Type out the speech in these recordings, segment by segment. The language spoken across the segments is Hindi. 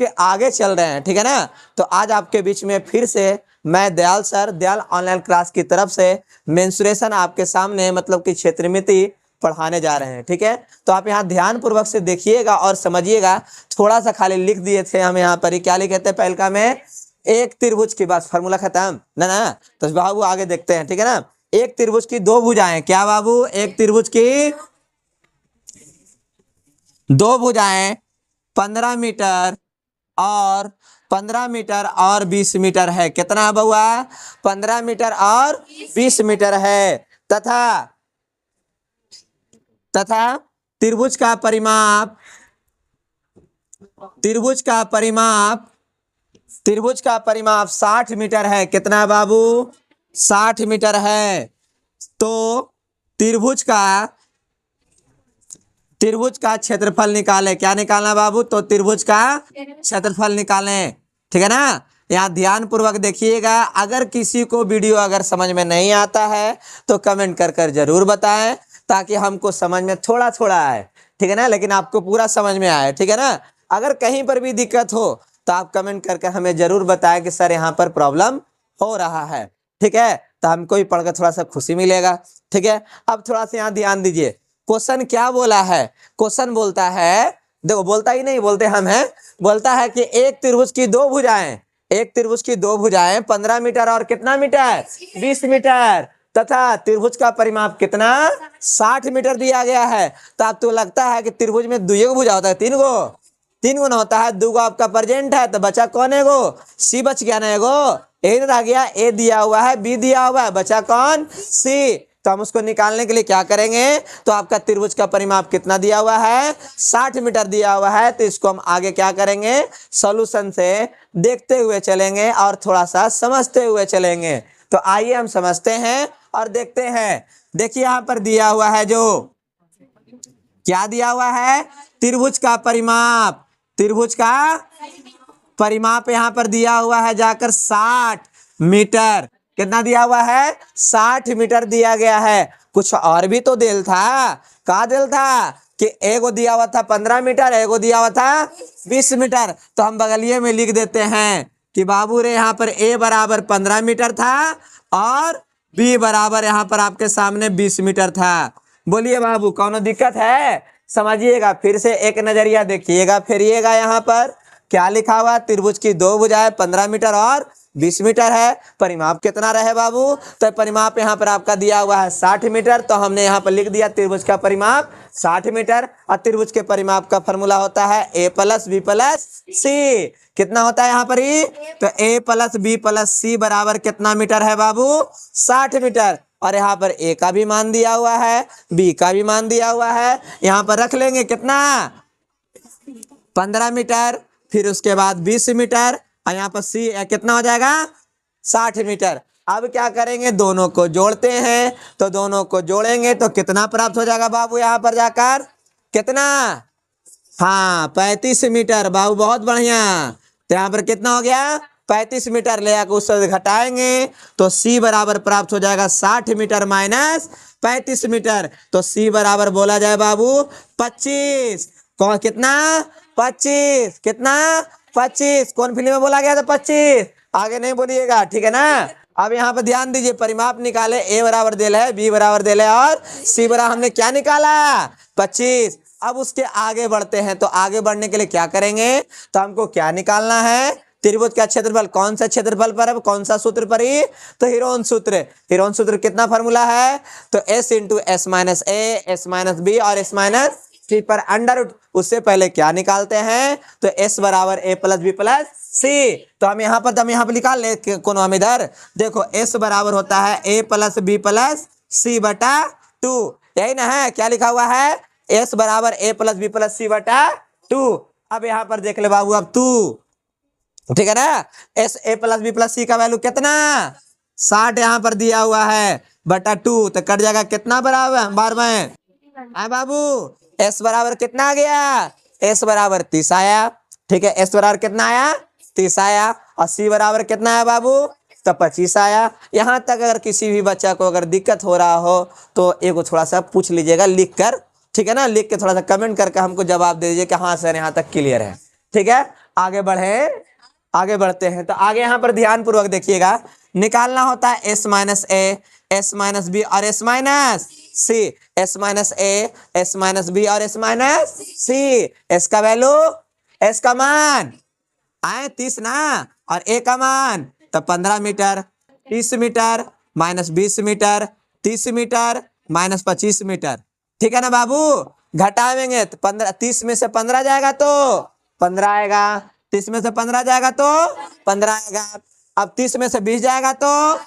के आगे चल रहे हैं, ठीक है ना। तो आज आपके बीच में फिर से मैं Dayal sir, Dayal online class की तरफ से मेंसुरेशन आपके सामने मतलब कि क्षेत्रमिति पढ़ाने जा रहे हैं, ठीक है। तो आप यहाँ ध्यान पूर्वक से देखिएगा और समझिएगा। थोड़ा सा खाली लिख दिए थे हम यहाँ पर ही, क्या लिखे थे पहल का में, एक त्रिभुज की, बस फार्मूला खत्म ना। तो बाबू आगे देखते हैं, ठीक है ना। एक त्रिभुज की दो भुजाएं, क्या बाबू, एक त्रिभुज की दो भुजाएं 15 मीटर और 15 मीटर और 20 मीटर है। कितना है बउआ, 15 मीटर और 20 मीटर है। तथा त्रिभुज का परिमाप, त्रिभुज का परिमाप 60 मीटर है। कितना बाबू, 60 मीटर है। तो त्रिभुज का क्षेत्रफल निकाले। क्या निकालना बाबू, तो त्रिभुज का क्षेत्रफल निकालें, ठीक है ना। यहाँ ध्यान पूर्वक देखिएगा। अगर किसी को वीडियो अगर समझ में नहीं आता है तो कमेंट कर जरूर बताएं, ताकि हमको समझ में थोड़ा थोड़ा आए, ठीक है ना, लेकिन आपको पूरा समझ में आए, ठीक है ना। अगर कहीं पर भी दिक्कत हो तो आप कमेंट करके हमें जरूर बताएं कि सर यहाँ पर प्रॉब्लम हो रहा है, ठीक है। तो हमको भी पढ़कर थोड़ा सा खुशी मिलेगा, ठीक है। अब थोड़ा सा यहाँ ध्यान दीजिए। क्वेश्चन क्या बोला है, क्वेश्चन बोलता है, देखो बोलता ही नहीं, बोलते हम हैं, बोलता है कि एक त्रिभुज की दो भुजाएं, एक त्रिभुज की दो भुजाएं 15 मीटर और कितना मीटर, 20 मीटर, तथा त्रिभुज का परिमाप कितना, 60 मीटर दिया गया है। तो आप तो लगता है कि त्रिभुज में दो भुजा होता है, तीन गो ना होता है, दो गो आपका प्रेजेंट है, तो बचा कौन है गो, सी बच गया ना, एगो ए रह गया, ए दिया हुआ है, बी दिया हुआ है, बचा कौन, सी। तो हम उसको निकालने के लिए क्या करेंगे, तो आपका त्रिभुज का परिमाप कितना दिया हुआ है, 60 मीटर दिया हुआ है। तो इसको हम आगे क्या करेंगे, सॉल्यूशन से देखते हुए चलेंगे और थोड़ा सा समझते हुए चलेंगे। तो आइए हम समझते हैं और देखते हैं। देखिए यहाँ पर दिया हुआ है, जो क्या दिया हुआ है, त्रिभुज का परिमाप, त्रिभुज का परिमाप यहाँ पर दिया हुआ है जाकर 60 मीटर। कितना दिया हुआ है, 60 मीटर दिया गया है। कुछ और भी तो देल था, कहा देल था कि एगो दिया हुआ था 15 मीटर, एगो दिया हुआ था 20 मीटर। तो हम बगलिए में लिख देते हैं कि बाबू रे यहाँ पर ए बराबर 15 मीटर था और बी बराबर यहाँ पर आपके सामने 20 मीटर था। बोलिए बाबू, कौन दिक्कत है, समझिएगा। फिर से एक नजरिया देखिएगा, फिरिएगा। यहाँ पर क्या लिखा हुआ, त्रिभुज की दो भुजाएं 15 मीटर और 20 मीटर है। परिमाप कितना रहे बाबू, तो परिमाप यहाँ पर आपका दिया हुआ है 60 मीटर। तो हमने यहाँ पर लिख दिया त्रिभुज का परिमाप 60 मीटर। और त्रिभुज के परिमाप का फॉर्मूला होता है a प्लस बी प्लस सी। कितना होता है यहाँ पर ही, तो a प्लस बी प्लस सी बराबर कितना मीटर है बाबू, 60 मीटर। और यहाँ पर a का भी मान दिया हुआ है, b का भी मान दिया हुआ है। यहाँ पर रख लेंगे कितना, 15 मीटर, फिर उसके बाद 20 मीटर, और यहाँ पर सी कितना हो जाएगा, 60 मीटर। अब क्या करेंगे, दोनों को जोड़ते हैं। तो दोनों को जोड़ेंगे तो कितना प्राप्त हो जाएगा बाबू, यहाँ पर जाकर कितना, हाँ 35 मीटर। बाबू बहुत बढ़िया। तो यहाँ पर कितना हो गया, 35 मीटर। ले आकर उससे घटाएंगे तो सी बराबर प्राप्त हो जाएगा 60 मीटर माइनस 35 मीटर। तो सी बराबर बोला जाए बाबू 25। कौन कितना, 25, कितना 25। कौन फिल्म में बोला गया था 25, आगे नहीं बोलिएगा, ठीक है ना। अब यहाँ पर ध्यान दीजिए, परिमाप निकाले, ए बराबर देल है, बी बराबर देल है और सी बराबर हमने क्या निकाला, 25। अब उसके आगे बढ़ते हैं। तो आगे बढ़ने के लिए क्या करेंगे, तो हमको क्या निकालना है, त्रिभुज का क्षेत्रफल। कौन सा क्षेत्रफल पर है, कौन सा सूत्र पर ही, तो हीरोन सूत्र। हीरोन सूत्र कितना फॉर्मूला है, तो s into S minus A, S minus B और एस माइनस सी पर अंडर रूट। उससे पहले क्या निकालते हैं, तो s बराबर a प्लस बी प्लस सी। तो हम यहाँ पर निकाल ले, कौन हम इधर देखो, s बराबर होता है a plus B plus C बटा 2, यही ना है। क्या लिखा हुआ है, s बराबर a plus B plus C बटा 2। अब यहाँ पर देख ले बाबू, अब 2, ठीक है ना। s a plus B plus C का वैल्यू कितना, 60 यहाँ पर दिया हुआ है बटा 2। तो कट जाएगा कितना बराबर, बार में है बाबू, s बराबर कितना आ गया, s बराबर 30 आया, ठीक है। s बराबर कितना आया, 30 आया। और c बराबर कितना है बाबू, तो 25 आया। यहाँ तक अगर किसी भी बच्चा को अगर दिक्कत हो रहा हो तो एक थोड़ा सा पूछ लीजिएगा लिख कर, ठीक है ना। लिख के थोड़ा सा कमेंट करके हमको जवाब दे दीजिए कि हाँ सर यहाँ तक क्लियर है, ठीक है। आगे बढ़े, आगे बढ़ते हैं। तो आगे यहाँ पर ध्यान पूर्वक देखिएगा, निकालना होता है S minus A, S minus B और S minus C, S minus A, S minus B और एस माइनस सी। एस का वैल्यू, एस का मान आए 30 ना, और ए का मान तो 15 metre, 30 metre minus 20 metre, 30 metre minus 25 metre. ठीक है ना बाबू, घटावेंगे तो 15, 30 में से 15 जाएगा तो 15 आएगा, 30 में से 15 जाएगा तो 15 आएगा। अब 30 में से 20 जाएगा तो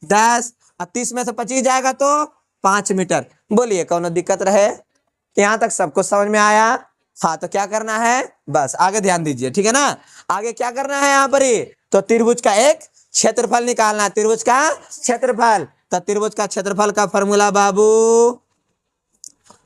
10, अब 30 में से 25 जाएगा तो 5 मीटर। बोलिए कौन दिक्कत रहे? यहाँ तक सबको समझ में आया? हाँ, तो क्या करना है, बस आगे ध्यान दीजिए, ठीक है ना। आगे क्या करना है यहाँ पर ही, तो त्रिभुज का एक क्षेत्रफल निकालना है, त्रिभुज का क्षेत्रफल। तो त्रिभुज का क्षेत्रफल का फॉर्मूला बाबू,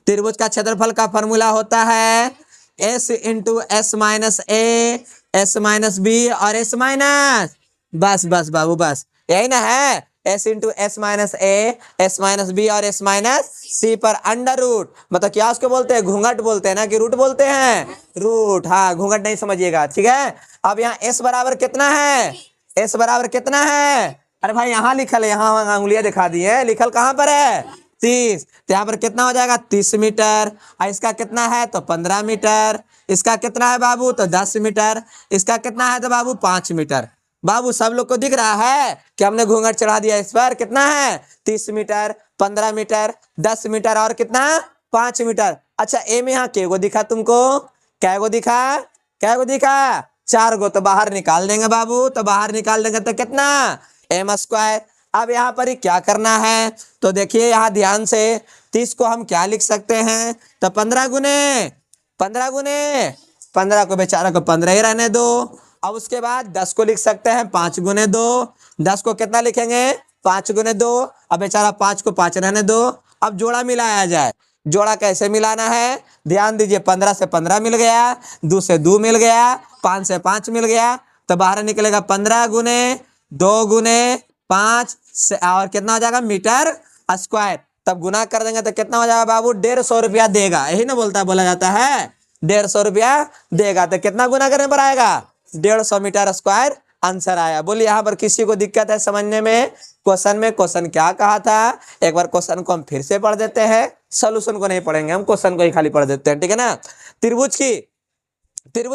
त्रिभुज का क्षेत्रफल का फॉर्मूला होता है S into S minus A, S minus B और एस माइनस, बस बस बाबू बस यही ना है, S into S minus A, S minus B और एस माइनस सी पर अंडर रूट, मतलब क्या उसको बोलते हैं, घूंघट बोलते हैं ना कि रूट बोलते हैं, रूट। हाँ, घूंघट नहीं समझिएगा, ठीक है। अब यहाँ एस बराबर कितना है, एस बराबर कितना है, अरे भाई यहाँ लिखल है, यहाँ उंगलियां दिखा दी है, लिखल कहाँ पर है 30, तो यहाँ पर कितना हो जाएगा 30 मीटर, और इसका कितना है तो 15 मीटर, इसका कितना है बाबू तो 10 मीटर, इसका कितना है तो बाबू 5 मीटर। बाबू सब लोग को दिख रहा है कि हमने घूंघट चढ़ा दिया इस पर, कितना है 30 मीटर, 15 मीटर, 10 मीटर और कितना 5 मीटर। अच्छा ए में यहाँ के गो दिखा तुमको, कै गो दिखा, कै गो दिखा 4 गो, तो बाहर निकाल देंगे बाबू, तो बाहर निकाल देंगे तो कितना एम स्क्वायर। अब यहाँ पर ही क्या करना है, तो देखिए यहाँ ध्यान से, 30 को हम क्या लिख सकते हैं तो 15 गुने 15 गुने 15 को बेचारा को 15 ही रहने दो। अब उसके बाद 10 को लिख सकते हैं 5 गुने 2, 10 को कितना लिखेंगे 5 गुने 2, अब बेचारा 5 को 5 रहने दो। अब जोड़ा मिलाया जाए, जोड़ा कैसे मिलाना है, ध्यान दीजिए, 15 से 15 मिल गया, 2 से 2 मिल गया, 5 से 5 मिल गया, तो बाहर निकलेगा 15 गुने 2 गुने 5 से, और कितना हो जाएगा मीटर स्क्वायर। तब गुना कर देंगे तो कितना हो जाएगा बाबू 150 रुपया देगा, यही ना बोला जाता है 150 रुपया देगा। तो कितना गुना करने पर आएगा 150 मीटर स्क्वायर आंसर आया। बोलिए यहाँ पर किसी को दिक्कत है समझने में, क्वेश्चन में क्वेश्चन क्या कहा था, एक बार क्वेश्चन को हम फिर से पढ़ देते हैं, सोल्यूशन को नहीं पढ़ेंगे हम, क्वेश्चन को ही खाली पढ़ देते हैं, ठीक है ना। त्रिभुज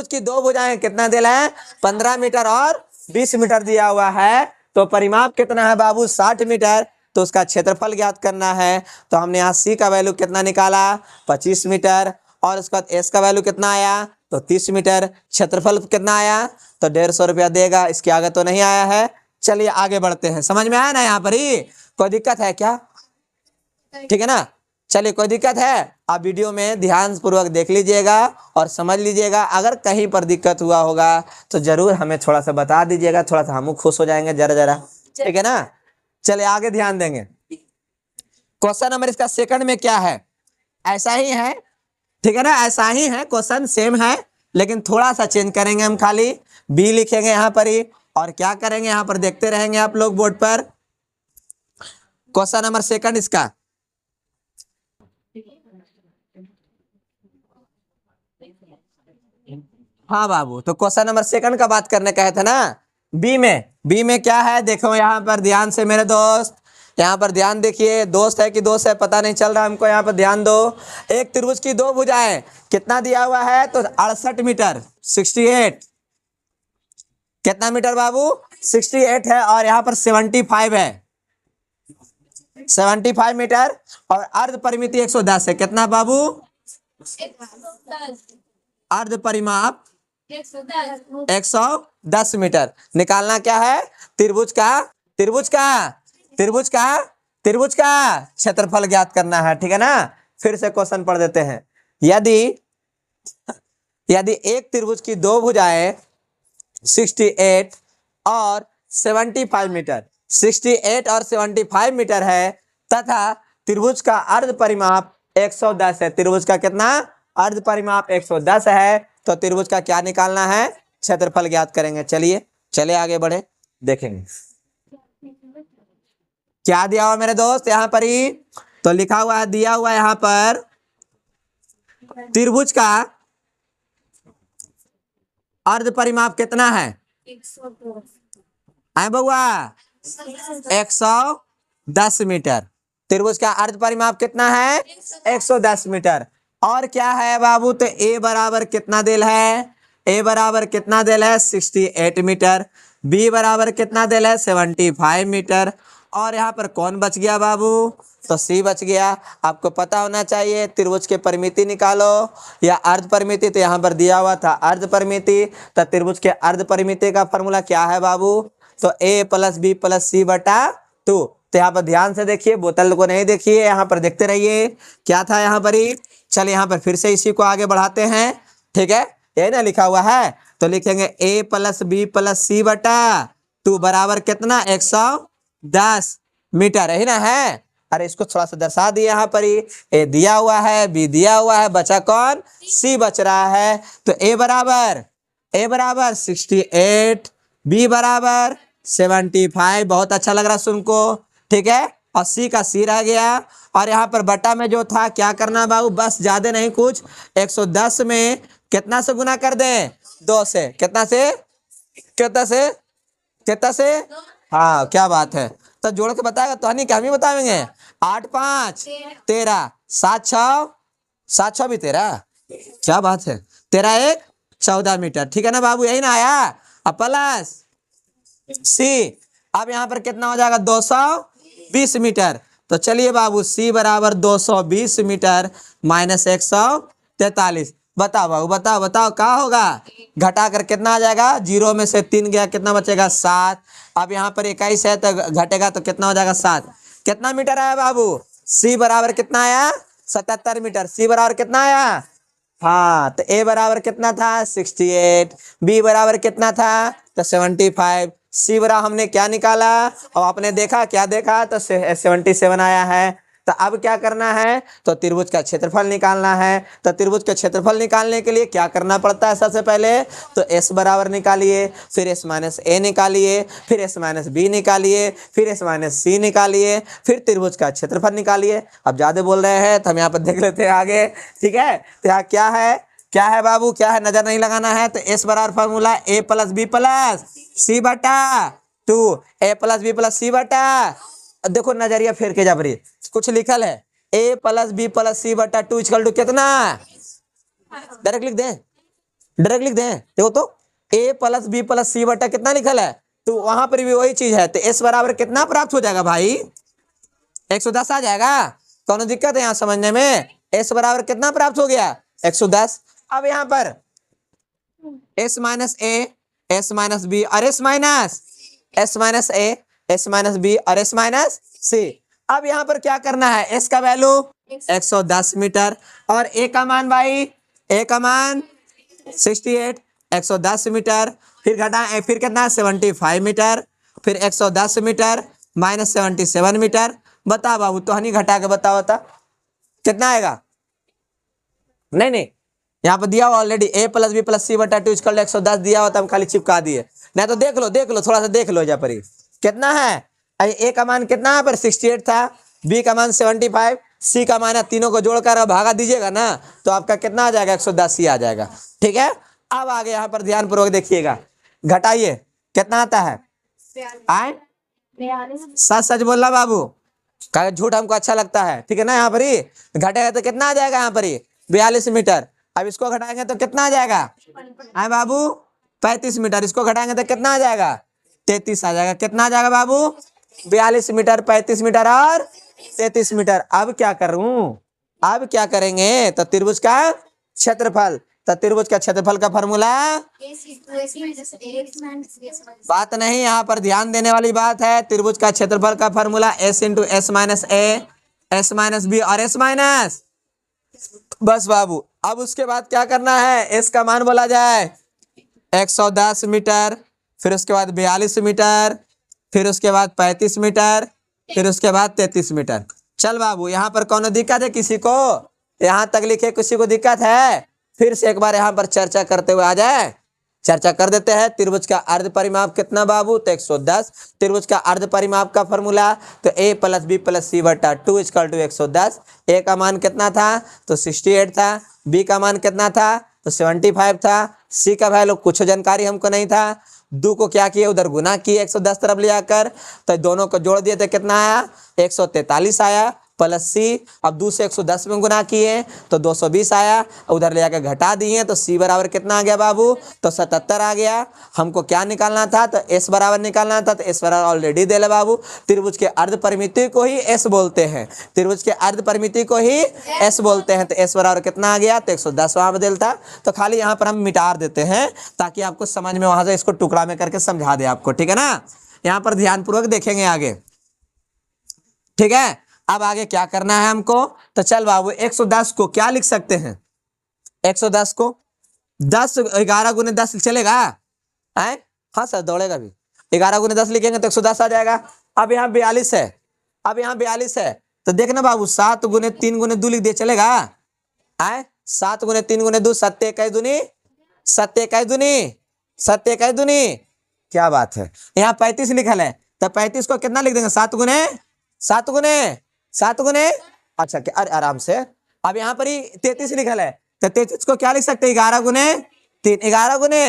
की दो भुजाएं कितना दिया है 15 मीटर और 20 मीटर दिया हुआ है, तो परिमाप कितना है बाबू 60 मीटर, तो उसका क्षेत्रफल ज्ञात करना है। तो हमने यहाँ सी का वैल्यू कितना निकाला 25 मीटर, और उसके बाद एस का वैल्यू कितना आया तो 30 मीटर, क्षेत्रफल कितना आया तो 150 रुपया देगा, इसके आगे तो नहीं आया है। चलिए आगे बढ़ते हैं, समझ में आया ना यहाँ पर ही, कोई दिक्कत है क्या, ठीक है ना। चलिए कोई दिक्कत है, आप वीडियो में ध्यान पूर्वक देख लीजिएगा और समझ लीजिएगा, अगर कहीं पर दिक्कत हुआ होगा तो जरूर हमें थोड़ा सा बता दीजिएगा, थोड़ा सा हम खुश हो जाएंगे जरा जरा, ठीक है ना। चलिए आगे ध्यान देंगे, क्वेश्चन नंबर इसका सेकंड में क्या है, ऐसा ही है, ठीक है ना, ऐसा ही है, क्वेश्चन सेम है, लेकिन थोड़ा सा चेंज करेंगे हम, खाली बी लिखेंगे यहाँ पर ही, और क्या करेंगे यहाँ पर देखते रहेंगे आप लोग बोर्ड पर। क्वेश्चन नंबर सेकंड इसका, हाँ बाबू, तो क्वेश्चन नंबर सेकंड का बात करने कहे थे ना, बी में क्या है देखो यहाँ पर ध्यान से मेरे दोस्त, यहाँ पर ध्यान देखिए, दोस्त है कि दोस्त है पता नहीं चल रहा हमको, यहाँ पर ध्यान दो। एक त्रिभुज की दो भुजाएं कितना दिया हुआ है तो 68 मीटर 68, कितना मीटर बाबू 68 है, और यहाँ पर 75 है 75 मीटर, और अर्ध परिमिति 110 है, कितना बाबू अर्ध परिमाप 110 मीटर। निकालना क्या है त्रिभुज का क्षेत्रफल ज्ञात करना है, ठीक है ना। फिर से क्वेश्चन पढ़ देते हैं, यदि एक त्रिभुज की दो भुजाएं 68 और 75 मीटर 68 और 75 मीटर है, तथा त्रिभुज का अर्ध परिमाप 110 है, त्रिभुज का कितना अर्ध परिमाप 110 है, तो त्रिभुज का क्या निकालना है क्षेत्रफल ज्ञात करेंगे। चलिए आगे बढ़े, देखेंगे क्या दिया हुआ मेरे दोस्त यहाँ पर ही, तो लिखा हुआ है, दिया हुआ है यहाँ पर त्रिभुज का अर्ध परिमाप कितना है? आए बउआ 110 मीटर। त्रिभुज का अर्ध परिमाप कितना है? 110 मीटर। और क्या है बाबू? तो ए बराबर कितना देल है? ए बराबर कितना देल है? 68 मीटर। बी बराबर कितना देल है? 75 मीटर। और यहाँ पर कौन बच गया बाबू? तो सी बच गया। आपको पता होना चाहिए त्रिभुज के परिमिति निकालो या अर्ध परिमिति। तो यहाँ पर दिया हुआ था अर्ध परिमिति, तो त्रिभुज के अर्ध परिमिति का फॉर्मूला क्या है बाबू? तो ए प्लस बी प्लस सी बटा 2। तो यहाँ पर ध्यान से देखिए, बोतल को नहीं देखिए, यहाँ पर देखते रहिए क्या था यहाँ पर ही। चलिए यहाँ पर फिर से इसी को आगे बढ़ाते हैं, ठीक है, यही ना लिखा हुआ है। तो लिखेंगे ए प्लस बी प्लस सी बटा 2 बराबर कितना? 110 मीटर, यही ना है। अरे इसको थोड़ा सा दर्शा दिए यहाँ पर ही। ए दिया हुआ है, बी दिया हुआ है, बचा कौन? सी बच रहा है। तो ए बराबर 68, बी बराबर 75। बहुत अच्छा लग रहा सुन को, ठीक है। और सी का सी रह गया। और यहाँ पर बटा में जो था क्या करना बाबू? बस ज्यादा नहीं कुछ, 110 में कितना से गुना कर दें? 2 से। कितना से? कितना से? कितना से? हाँ क्या बात है। तो जोड़ के बताएगा तो नहीं, क्या हम ही बताएंगे। 8 5 13, 7 6 भी 13, क्या बात है। 13 1 14 मीटर, ठीक है ना बाबू, यही ना आया। अब प्लस सी, अब यहाँ पर कितना हो जाएगा? 220 मीटर। तो चलिए बाबू सी बराबर 220 मीटर माइनस 143। बताओ बाबू, बताओ बताओ क्या होगा? घटा कर कितना आ जाएगा? 0 में से 3 गया, कितना बचेगा? 7। अब यहाँ पर 21 है तो घटेगा तो कितना हो जाएगा? 7। कितना मीटर आया बाबू? सी बराबर कितना आया? 77 मीटर। सी बराबर कितना आया? हाँ, तो ए बराबर कितना था? 68। बी बराबर कितना था? तो 75। सी बराबर हमने क्या निकाला और आपने देखा, क्या देखा? तो 77 आया है। तो अब क्या करना है? तो त्रिभुज का क्षेत्रफल निकालना है। तो त्रिभुज का क्षेत्रफल निकालने के लिए क्या करना पड़ता है? सबसे पहले तो s बराबर निकालिए, फिर s माइनस ए निकालिए, फिर s माइनस बी निकालिए, फिर s माइनस सी निकालिए, फिर त्रिभुज का क्षेत्रफल निकालिए। अब ज्यादा बोल रहे हैं तो हम यहाँ पर देख लेते हैं आगे, ठीक है। तो यहाँ क्या है, क्या है बाबू, क्या है? नजर नहीं लगाना है। तो s बराबर formula a plus B plus C बटा 2, a plus B plus C बटा, देखो नजरिया फेर के जबरी कुछ लिखल है, a plus B plus C बटा 2 इक्वल टू कितना? डायरेक्ट लिख दें, डायरेक्ट लिख दें। देखो तो a plus B plus C बटा कितना लिखल है? तो वहां पर भी वही चीज है। तो s बराबर कितना प्राप्त हो जाएगा भाई? 110 आ जाएगा। कौन दिक्कत है यहाँ समझने में? s बराबर कितना प्राप्त हो गया? 110। अब यहाँ पर s माइनस ए, s माइनस बी और s माइनस ए, s माइनस बी और s माइनस सी। अब यहाँ पर क्या करना है? s का वैल्यू 110 मीटर और a का मान भाई, a का मान 68, 110 मीटर, फिर घटा फिर कितना? 75 मीटर, फिर 110 मीटर माइनस 77 मीटर। बता बाबू, तो हनी घटा के बताओ बता कितना आएगा? नहीं नहीं, यहाँ पर दिया हुआ already a plus B plus C बटा 2 इक्वल टू 110 दिया हुआ था, हम खाली चिपका दिए। नहीं तो देख लो, देख लो, थोड़ा सा देख लो यहाँ पर कितना है। a का मान कितना है पर 68 था, b का मान 75, c का मान है, तीनों को जोड़कर भागा दीजिएगा ना तो आपका कितना आ जाएगा? 110 ही आ जाएगा, ठीक है। अब आगे यहाँ पर ध्यान पूर्वक देखिएगा, घटाइए कितना आता है? आए सच सच बोलना बाबू, का झूठ हमको अच्छा लगता है, ठीक है ना। यहाँ पर ही घटेगा तो कितना आ जाएगा? यहाँ पर ही 42 मीटर। अब इसको घटाएंगे तो कितना आ जाएगा? आए बाबू 35 मीटर। इसको घटाएंगे तो कितना आ जाएगा? 33 आ जाएगा। कितना आ जाएगा बाबू? 42 मीटर, 35 मीटर और 33 मीटर। अब क्या करूं? अब क्या करेंगे? तो त्रिभुज का क्षेत्रफल। तो त्रिभुज का क्षेत्रफल का फॉर्मूला, बात नहीं, यहाँ पर ध्यान देने वाली बात है। त्रिभुज का क्षेत्रफल का formula s into S minus A, S minus B और s माइनस, बस बाबू। अब उसके बाद क्या करना है? s का मान बोला जाए 110 मीटर, फिर उसके बाद 42 मीटर, फिर उसके बाद 35 मीटर, फिर उसके बाद 33 मीटर। चल बाबू, यहाँ पर कौन दिक्कत है किसी को? यहाँ तक लिखे किसी को दिक्कत है? फिर से एक बार यहाँ पर चर्चा करते हुए आ जाए, चर्चा कर देते हैं। त्रिभुज का अर्ध परिमाप कितना बाबू? तो 110। त्रिभुज का अर्ध परिमाप का फॉर्मूला तो a plus B plus C बटा 2 इक्वल टू 110। a का मान कितना था? तो 68 था। b का मान कितना था? तो 75 था। सी का वैल्यू कुछ जानकारी हमको नहीं था। 2 को क्या किए, उधर गुना किए 110 तरफ ले आकर, तो दोनों को जोड़ दिए तो कितना आया, 143 आया, प्लस सी। अब 2 से 110 में गुना किए तो 220 आया, उधर ले आकर घटा दिए तो सी बराबर कितना आ गया बाबू, तो 77 आ गया। हमको क्या निकालना था, तो एस बराबर निकालना था, तो एस बराबर ऑलरेडी दे ले बाबू। त्रिभुज के अर्ध परिमिति को ही एस बोलते हैं, त्रिभुज के अर्ध परिमिति को ही एस बोलते हैं। तो एस बराबर कितना आ गया, तो 110 वहां बदल था। तो खाली यहाँ पर हम मिटा देते हैं ताकि आपको समझ में वहां से इसको टुकड़ा में करके समझा दे आपको, ठीक है ना। यहाँ पर ध्यानपूर्वक देखेंगे आगे, ठीक है। अब आगे क्या करना है हमको, तो चल बाबू 110 को क्या लिख सकते हैं, 110 को 10 11 गुने 10 चलेगा, है हाँ सर दौड़ेगा भी। 11 गुने 10 लिखेंगे तो 110 आ जाएगा। अब यहाँ 42 है, अब यहाँ 42 है, तो देखना बाबू 7 गुने 3 गुने 2 लिख दिए, चलेगा, है 7 गुने 3 गुने 2 सत्य इकाई दूनी, सत्य इकाई दूनी, सत्य इकाई दूनी, क्या बात है। यहाँ 35 लिखल है, तो 35 को कितना लिख देंगे, 7 गुने 7 गुने 7 गुने, अच्छा क्या, अरे आराम से। अब यहाँ पर ही 33 लिखल है, तो 33 को क्या लिख सकते हैं, 11 गुने 3, 11 गुने,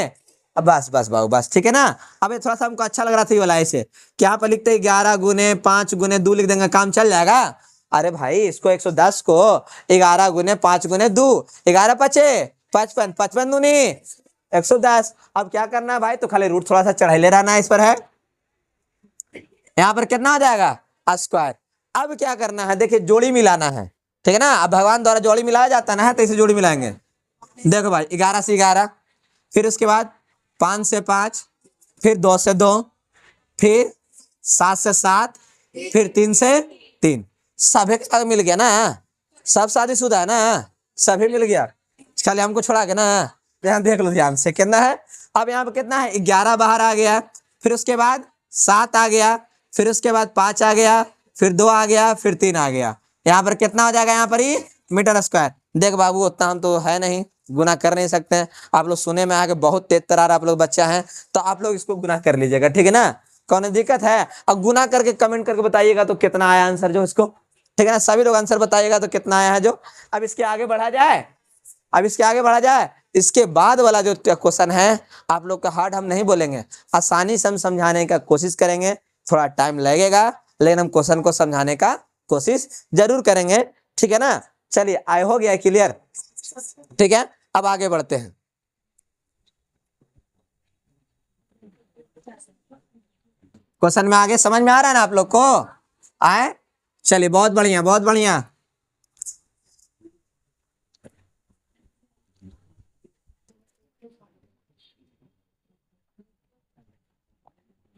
अब बस बस बाबू बस, ठीक है ना। अब ये थोड़ा सा हमको अच्छा लग रहा था ये वाला, ऐसे कि यहाँ पर लिखते हैं 11 गुने 5 गुने 2 लिख देंगे, काम चल जाएगा। अरे भाई इसको 110 को 11 गुने 5 गुने 2, 11 पचे 55, 55 दूनी 110। अब क्या करना है भाई, तो खाली रूट थोड़ा सा चढ़ाई ले रहना है इस पर, है यहाँ पर कितना आ जाएगा, स्क्वायर। अब क्या करना है, देखिए जोड़ी मिलाना है, ठीक है ना। अब भगवान द्वारा जोड़ी मिलाया जाता है ना, तो इसे जोड़ी मिलाएंगे। देखो भाई 11 से 11, फिर उसके बाद 5 से 5, फिर 2 से 2, फिर 7 से 7, फिर 3 से 3, सभी के साथ मिल गया ना, सब शादीशुदा है ना, सभी मिल गया, खाली हमको छोड़ा के ना। यहाँ देख लो ध्यान से कितना है। अब यहाँ पे कितना है, 11 बाहर आ गया, फिर उसके बाद 7 आ गया, फिर उसके बाद 5 आ गया, फिर 2 आ गया, फिर 3 आ गया। यहाँ पर कितना हो जाएगा, यहाँ पर ही मीटर स्क्वायर। देख बाबू उतना हम तो है नहीं, गुना कर नहीं सकते हैं। आप लोग सुने में आके बहुत तेज तरार आप लोग बच्चा है, तो आप लोग इसको गुना कर लीजिएगा, ठीक है ना। कौन दिक्कत है, अब गुना करके कमेंट करके बताइएगा तो कितना आया आंसर जो इसको, ठीक है ना। सभी लोग आंसर बताइएगा तो कितना आया है जो। अब इसके आगे बढ़ा जाए, अब इसके आगे बढ़ा जाए, इसके बाद वाला जो क्वेश्चन है आप लोग का हार्ड हम नहीं बोलेंगे, आसानी से हम समझाने का कोशिश करेंगे। थोड़ा टाइम लगेगा लेकिन हम क्वेश्चन को समझाने का कोशिश जरूर करेंगे, ठीक है ना। चलिए आई हो गया क्लियर, ठीक है। अब आगे बढ़ते हैं। क्वेश्चन में आगे समझ में आ रहा है ना आप लोग को, आए, चलिए बहुत बढ़िया बहुत बढ़िया।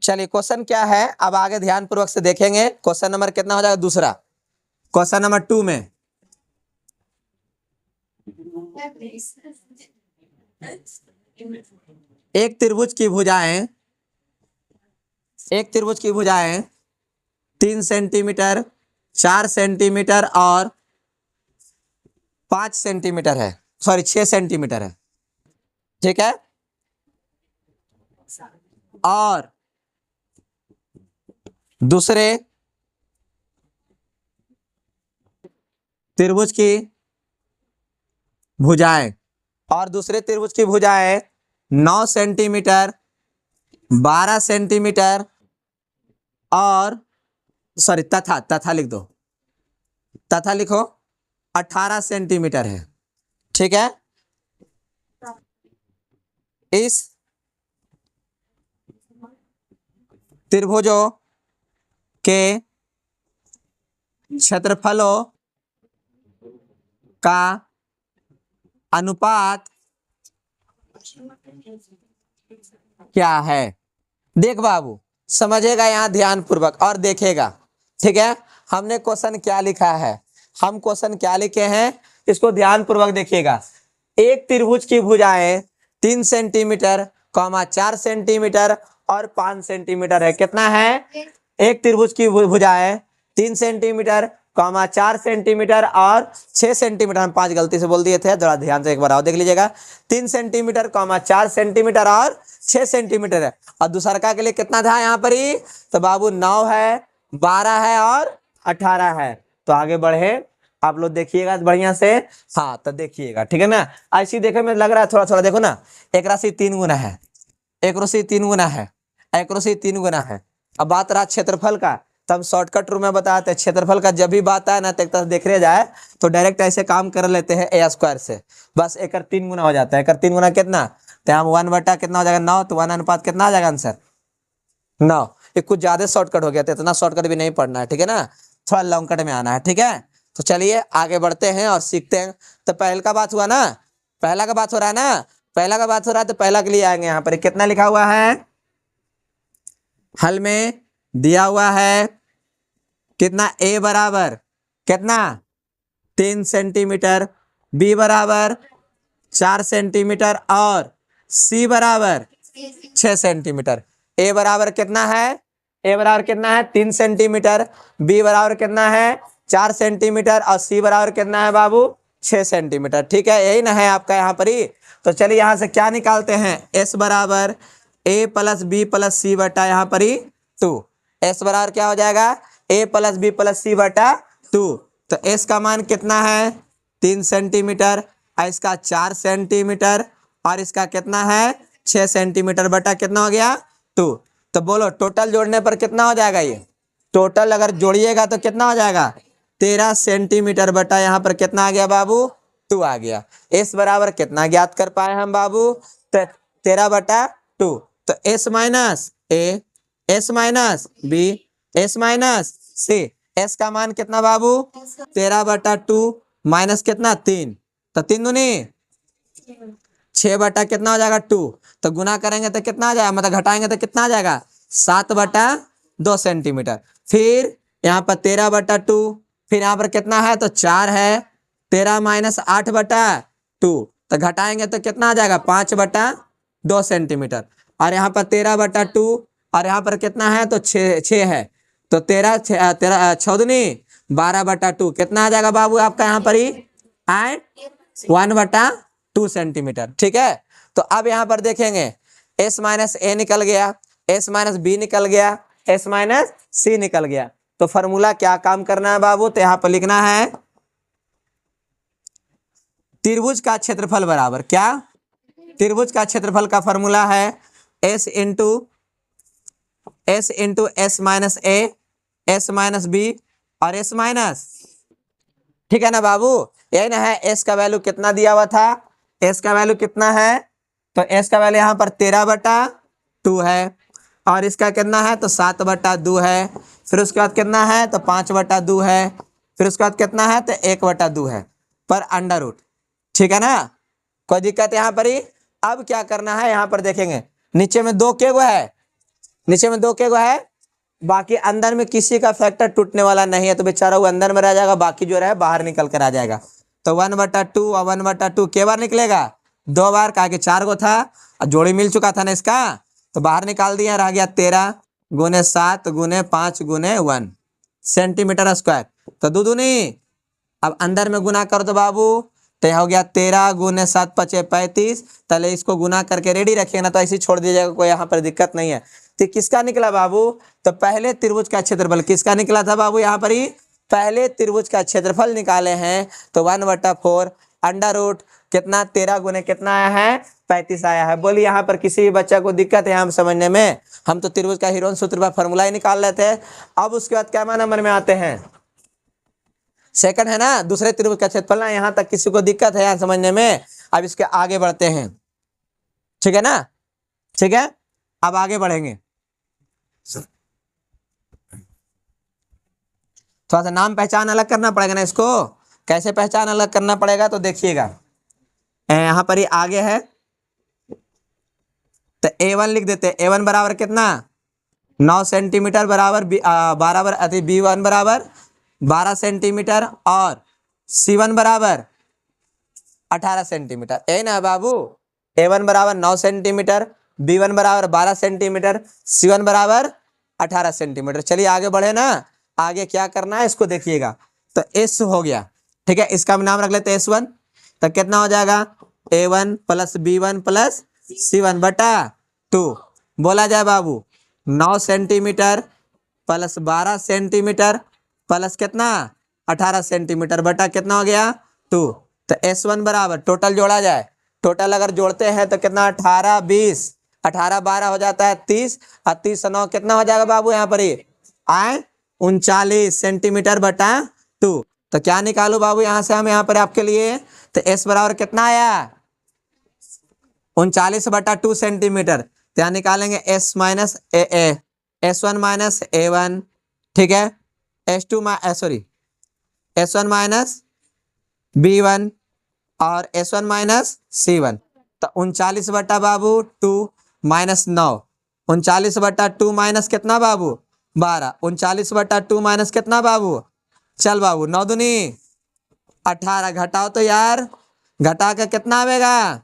चलिए क्वेश्चन क्या है, अब आगे ध्यान पूर्वक से देखेंगे। क्वेश्चन नंबर कितना हो जाएगा, दूसरा क्वेश्चन नंबर 2 में एक त्रिभुज की भुजाएं, एक त्रिभुज की भुजाएं 3 सेंटीमीटर, 4 सेंटीमीटर और 5 सेंटीमीटर है, सॉरी 6 सेंटीमीटर है, ठीक है। और दूसरे त्रिभुज की भुजाएं, और दूसरे त्रिभुज की भुजाएं 9 सेंटीमीटर, 12 सेंटीमीटर और सॉरी तथा, तथा लिख दो, तथा लिखो 18 सेंटीमीटर है, ठीक है। इस त्रिभुजों के क्षेत्रफलों का अनुपात क्या है। देख बाबू समझेगा यहाँ ध्यान पूर्वक और देखेगा, ठीक है। हमने क्वेश्चन क्या लिखा है, हम क्वेश्चन क्या लिखे हैं इसको ध्यान पूर्वक देखिएगा। एक त्रिभुज की भुजाएं 3 सेंटीमीटर, 4 सेंटीमीटर और 5 सेंटीमीटर है। कितना है, एक त्रिभुज की भुजाएं 3 सेंटीमीटर, 4 सेंटीमीटर और 6 सेंटीमीटर, हम 5 गलती से बोल दिए थे, थोड़ा ध्यान से एक बार और देख लीजिएगा। 3 सेंटीमीटर, 4 सेंटीमीटर और 6 सेंटीमीटर है। और दूसरका के लिए कितना था यहाँ पर ही, तो बाबू 9 है, 12 है और 18 है। तो आगे बढ़े, आप लोग देखिएगा बढ़िया से। हाँ तो देखिएगा, ठीक है ना। ऐसी देखे में लग रहा है थोड़ा थोड़ा, देखो ना, एक राशि 3 गुना है, एक राशि 3 गुना है, एक राशि 3 गुना है। अब बात रहा क्षेत्रफल का, तब शॉर्टकट रूप में बताते हैं क्षेत्रफल का। जब भी बात आए ना तो एक तरह देख रहे जाए तो डायरेक्ट ऐसे काम कर लेते हैं ए स्क्वायर से, बस एक 3 गुना हो जाता है। एक 3 गुना कितना, तो हम 1 बटा कितना हो जाएगा 9, तो 1 अनुपात कितना आ जाएगा आंसर 9। ये कुछ ज्यादा शॉर्टकट हो गया था, इतना शॉर्टकट भी नहीं पढ़ना है, ठीक है ना, थोड़ा लॉन्ग कट में आना है, ठीक है। तो चलिए आगे बढ़ते हैं और सीखते हैं। तो पहल का बात हुआ ना, पहला का बात हो रहा है ना, पहला का बात हो रहा है, तो पहला के लिए आएंगे। यहाँ पर कितना लिखा हुआ है, हल में दिया हुआ है कितना, ए बराबर कितना 3 सेंटीमीटर, बी बराबर 4 सेंटीमीटर और सी बराबर 6 सेंटीमीटर। ए बराबर कितना है, ए बराबर कितना है 3 सेंटीमीटर, बी बराबर कितना है 4 सेंटीमीटर और सी बराबर कितना है बाबू 6 सेंटीमीटर, ठीक है। यही ना है आपका यहाँ पर ही। तो चलिए यहाँ से क्या निकालते हैं, एस बराबर ए प्लस बी प्लस सी बटा यहाँ पर ही 2। एस बराबर क्या हो जाएगा, ए प्लस बी प्लस सी बटा 2। तो एस का मान कितना है 3 सेंटीमीटर, इसका 4 सेंटीमीटर और इसका कितना है 6 सेंटीमीटर बटा कितना हो गया 2। तो बोलो टोटल जोड़ने पर कितना हो जाएगा, ये टोटल अगर जोड़िएगा तो कितना हो जाएगा 13 सेंटीमीटर बटा यहाँ पर कितना आ गया बाबू 2 आ गया। एस बराबर कितना ज्ञात कर पाए हम बाबू, 13 बटा 2। तो S minus A, S minus B, S minus C, S का मान कितना बाबू 13 बटा 2 माइनस कितना 3, तो 3 दूनी 6 बटा कितना हो जाएगा 2। तो गुना करेंगे तो कितना आ जाएगा, मतलब घटाएंगे तो कितना आ जाएगा 7 बटा 2 सेंटीमीटर। फिर यहाँ पर 13 बटा 2, फिर यहाँ पर कितना है तो 4 है, 13 माइनस 8 बटा 2, तो घटाएंगे तो कितना आ जाएगा 5 बटा 2 सेंटीमीटर। और यहाँ पर 13 बटा 2 और यहाँ पर कितना है तो 6 है, तो 13 चौदनी 12 बटा 2 कितना आ जाएगा बाबू आपका यहाँ पर ही 1 बटा 2 सेंटीमीटर, ठीक है। तो अब यहाँ पर देखेंगे एस माइनस ए निकल गया, एस माइनस बी निकल गया, एस माइनस सी निकल गया। तो फॉर्मूला क्या काम करना है बाबू, तो यहाँ पर लिखना है त्रिभुज का क्षेत्रफल बराबर क्या, त्रिभुज का क्षेत्रफल का फॉर्मूला है S into S minus A, S minus B और एस माइनस, ठीक है ना बाबू। यही ना है, एस का वैल्यू कितना दिया हुआ था, एस का वैल्यू कितना है, तो एस का वैल्यू यहाँ पर 13 बटा 2 है और इसका कितना है तो 7 बटा 2 है। फिर उसके बाद कितना है तो 5 बटा 2 है, फिर उसके बाद कितना है तो 1 बटा 2 है पर अंडर रूट, ठीक है ना। कोई दिक्कत यहाँ पर ही। अब क्या करना है, यहाँ पर देखेंगे नीचे में 2 के गो है, नीचे में 2 के गो है, बाकी अंदर में किसी का फैक्टर टूटने वाला नहीं है, तो बेचारा वो अंदर में रह जाएगा, बाकी जो रहे बाहर निकल कर आ जाएगा। तो 1 बटा 2 और 1 बटा 2 के बार निकलेगा 2 बार, कहा कि 4 गो था और जोड़ी मिल चुका था ना इसका, तो बाहर निकाल दिया, रह गया 13 गुने 7 गुने 5 गुने 1 सेंटीमीटर स्क्वायर। तो दो दूनी अब अंदर में गुना कर दो बाबू, तो यह हो गया 13 गुने 7 पचे 35। पहले इसको गुना करके रेडी रखिए ना, तो ऐसे छोड़ दीजिएगा, कोई यहाँ पर दिक्कत नहीं है। तो किसका निकला बाबू, तो पहले त्रिभुज का क्षेत्रफल किसका निकला था बाबू, यहाँ पर ही पहले त्रिभुज का क्षेत्रफल निकाले हैं। तो 1 बटा 4 अंडर रूट कितना 13 गुने कितना आया है 35 आया है। बोलिए यहाँ पर किसी भी बच्चा को दिक्कत है हम समझने में, हम तो त्रिभुज का हीरोन सूत्र का फॉर्मूला ही निकाल लेते हैं। अब उसके बाद क्या नंबर में आते हैं, सेकंड है ना, दूसरे त्रिभुज का क्षेत्रफल ना, यहाँ तक किसी को दिक्कत है यहाँ समझने में। अब इसके आगे बढ़ते हैं, ठीक है ना, ठीक है। अब आगे बढ़ेंगे, थोड़ा सा नाम पहचान अलग करना पड़ेगा ना इसको। कैसे पहचान अलग करना पड़ेगा तो देखिएगा, यहाँ पर ही आगे है तो A1 लिख देते हैं। A1 बराबर कितना 9 सेंटीमीटर बराबर बराबर B1 बराबर 12 सेंटीमीटर और C1 बराबर 18 सेंटीमीटर। यही ना बाबू, A1 बराबर 9 सेंटीमीटर, B1 बराबर 12 सेंटीमीटर, C1 बराबर 18 सेंटीमीटर। चलिए आगे बढ़े ना, आगे क्या करना है इसको देखिएगा। तो S हो गया, ठीक है, इसका नाम रख लेते हैं S1। तो कितना हो जाएगा A1 plus B1 plus C1 बटा 2। बोला जाए बाबू 9 सेंटीमीटर प्लस 12 सेंटीमीटर प्लस कितना 18 सेंटीमीटर बटा कितना हो गया 2। तो S1 बराबर टोटल जोड़ा जाए, टोटल अगर जोड़ते हैं तो कितना 18 20, 18 12 हो जाता है 30 और 30 9 कितना हो जाएगा बाबू यहाँ पर ही आए 39 सेंटीमीटर बटा 2। तो क्या निकालू बाबू यहाँ से हम यहाँ पर आपके लिए, तो S बराबर कितना आया 39 बटा 2 सेंटीमीटर। तो यहाँ निकालेंगे S minus S1 minus A1, ठीक है, S1 माइनस B1 और S1 माइनस C1। तो 39 बटा बाबू 2 माइनस 9, 39 बटा 2 माइनस कितना बाबू 12, 39 बटा 2 माइनस कितना बाबू, चल बाबू 9 दूनी 18, घटाओ तो यार, घटा कर कितना आवेगा,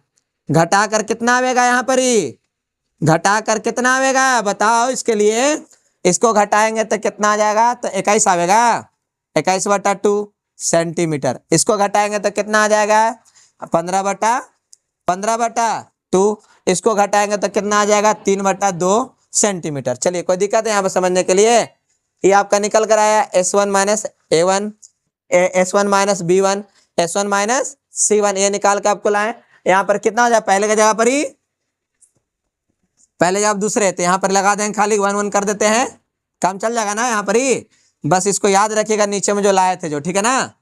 घटा कर कितना आवेगा यहाँ पर ही, घटा कर कितना आवेगा बताओ इसके लिए, इसको घटाएंगे तो कितना आ जाएगा, तो 21 आवेगा, 21 बटा 2 सेंटीमीटर। इसको घटाएंगे तो कितना आ जाएगा 15 बटा 2, इसको घटाएंगे तो कितना आ जाएगा 3 बटा 2 सेंटीमीटर। चलिए कोई दिक्कत है यहाँ पर समझने के लिए, ये आपका निकल कर आया S1 minus A1, S1 minus B1, S1 minus C1, ये निकाल के आपको लाए। यहाँ पर कितना हो जाए, पहले की जगह पर ही, पहले जब दूसरे थे यहाँ पर लगा देंगे खाली 1 1 कर देते हैं, काम चल जाएगा ना यहाँ पर ही। बस इसको याद रखिएगा नीचे में जो लाए थे जो, ठीक है ना,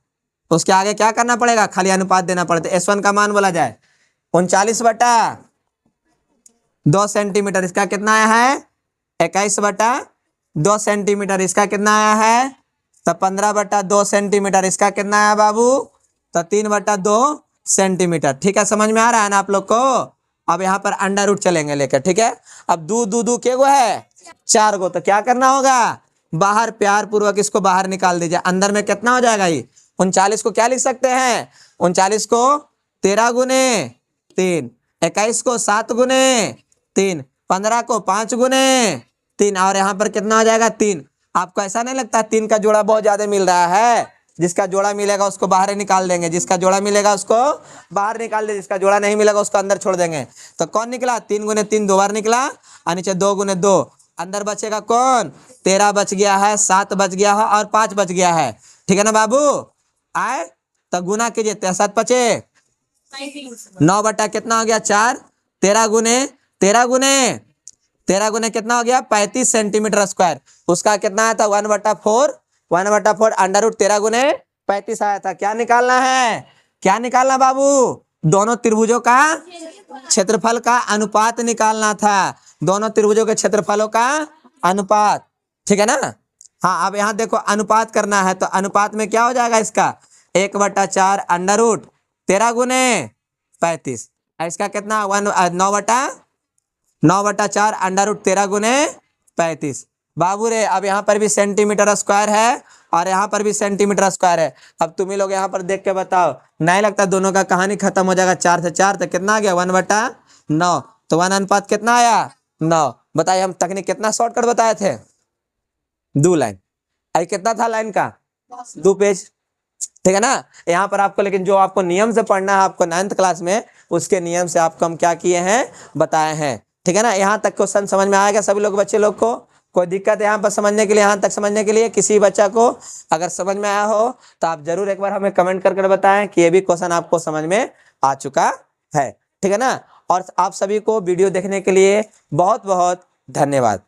उसके आगे क्या करना पड़ेगा, खाली अनुपात देना पड़ता है। S1 का मान बोला जाए 39 बटा 2 सेंटीमीटर, इसका कितना आया है 21 बटा 2 सेंटीमीटर, इसका कितना आया है तो 15 बटा 2 सेंटीमीटर, इसका कितना आया बाबू तो 3 बटा 2 सेंटीमीटर। ठीक है, समझ में आ रहा है ना आप लोग को। अब यहाँ पर अंडर रूट चलेंगे लेकर, ठीक है। अब दू के गो है 4 गो, तो क्या करना होगा, बाहर प्यार पूर्वक इसको बाहर निकाल दीजिए। अंदर में कितना हो जाएगा, ये 39 को क्या लिख सकते हैं, 39 को 13 गुने 3, 21 को 7 गुने 3, 15 को 5 गुने 3, और यहाँ पर कितना हो जाएगा 3। आपको ऐसा नहीं लगता 3 का जोड़ा बहुत ज्यादा मिल रहा है, जिसका जोड़ा मिलेगा उसको बाहर निकाल देंगे, जिसका जोड़ा मिलेगा उसको बाहर निकाल देंगे, जिसका जोड़ा नहीं मिलेगा उसको अंदर छोड़ देंगे। तो कौन निकला, 3 गुने 3 2 बार निकला, और नीचे 2 गुने 2, अंदर बचेगा कौन 13 बच गया है, 7 बच गया है और 5 बच गया है, ठीक है ना बाबू। आए तो गुना कीजिए, 7 बचे 9 बटा कितना हो गया 4, 13 गुने कितना हो गया 35 सेंटीमीटर स्क्वायर। उसका कितना आया था 1/4, 1/4 अंडर रूट 13 गुने 35 आया था। क्या निकालना है, क्या निकालना बाबू, दोनों त्रिभुजों का क्षेत्रफल का अनुपात निकालना था, दोनों त्रिभुजों के क्षेत्रफलों का अनुपात, ठीक है ना। हाँ, अब यहाँ देखो अनुपात करना है, तो अनुपात में क्या हो जाएगा इसका 1/4 अंडर रूट 13 गुने 35, इसका कितना 9/4 अंडर रूट 13 गुने 35। बाबू रे, अब यहाँ पर भी सेंटीमीटर स्क्वायर है और यहाँ पर भी सेंटीमीटर स्क्वायर है। अब तुम ही लोग यहाँ पर देख के बताओ, नहीं लगता दोनों का कहानी खत्म हो जाएगा, 4 से 4 तो कितना आ गया 1/9, तो 1 अनुपात कितना आया 9। बताइए हम तकनीक कितना शॉर्टकट बताए थे, 2 लाइन, अरे कितना था लाइन का 2 पेज, ठीक है ना। यहाँ पर आपको लेकिन जो आपको नियम से पढ़ना है आपको 9th क्लास में, उसके नियम से आपको हम क्या किए हैं बताए हैं, ठीक है ना। यहाँ तक क्वेश्चन समझ में आएगा सभी लोग, बच्चे लोग को कोई दिक्कत है यहाँ पर समझने के लिए, यहाँ तक समझने के लिए किसी बच्चा को अगर समझ में आया हो तो आप जरूर एक बार हमें कमेंट करके बताएं कि ये भी क्वेश्चन आपको समझ में आ चुका है, ठीक है ना। और आप सभी को वीडियो देखने के लिए बहुत बहुत धन्यवाद।